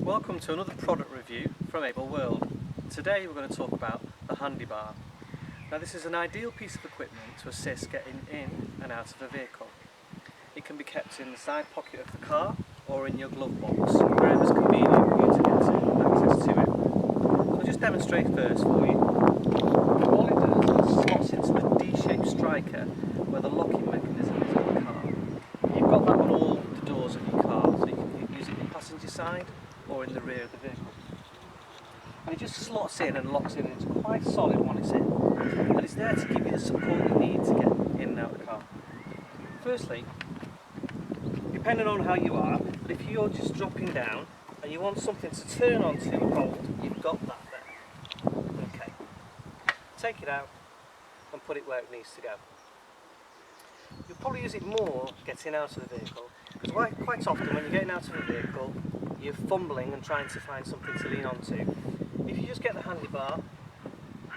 Welcome to another product review from Ableworld. Today we're going to talk about the handlebar. Now this is an ideal piece of equipment to assist getting in and out of a vehicle. It can be kept in the side pocket of the car or in your glove box, wherever's convenient for you to get access to it. So I'll just demonstrate first for you. All it does is slots into the D-shaped striker where the locking mechanism is on the car. You've got that on all the doors of your car, so you can use it in the passenger side or in the rear of the vehicle. And it just slots in and locks in, and it's quite solid when it's in. And it's there to give you the support you need to get in and out of the car. Firstly, depending on how you are, but if you're just dropping down and you want something to turn onto and hold, you've got that there. Okay. Take it out and put it where it needs to go. You'll probably use it more getting out of the vehicle, because quite often when you're getting out of a vehicle, you're fumbling and trying to find something to lean onto. If you just get the handlebar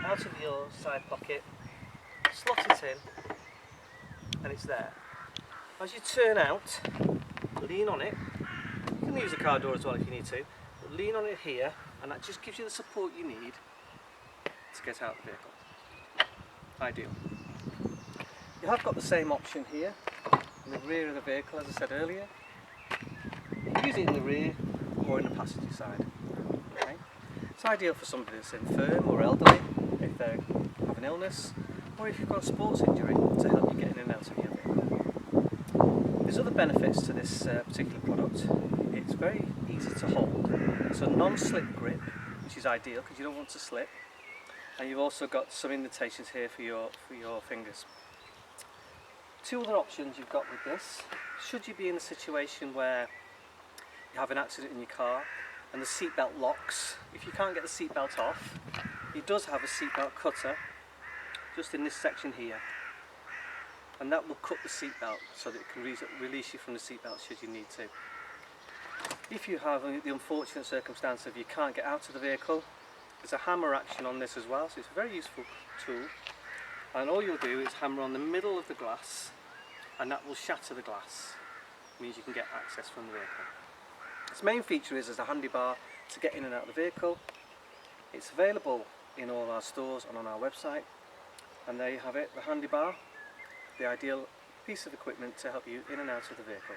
out of your side pocket, slot it in, and it's there. As you turn out, lean on it. You can use a car door as well if you need to, but lean on it here, and that just gives you the support you need to get out of the vehicle. Ideal. You have got the same option here in the rear of the vehicle, as I said earlier. You can use it in the rear or in the passenger side. Okay? It's ideal for somebody that's infirm or elderly, if they have an illness, or if you've got a sports injury, to help you get in and out of your vehicle. There's other benefits to this particular product. It's very easy to hold. It's a non-slip grip, which is ideal because you don't want to slip. And you've also got some indentations here for your fingers. Two other options you've got with this. Should you be in a situation where you have an accident in your car and the seatbelt locks, if you can't get the seatbelt off, it does have a seatbelt cutter just in this section here, and that will cut the seatbelt so that it can release you from the seatbelt should you need to. If you have the unfortunate circumstance of you can't get out of the vehicle, there's a hammer action on this as well, so it's a very useful tool, and all you'll do is hammer on the middle of the glass and that will shatter the glass. It means you can get access from the vehicle. Its main feature is as a handlebar to get in and out of the vehicle. It's available in all our stores and on our website, and there you have it, the handlebar, the ideal piece of equipment to help you in and out of the vehicle.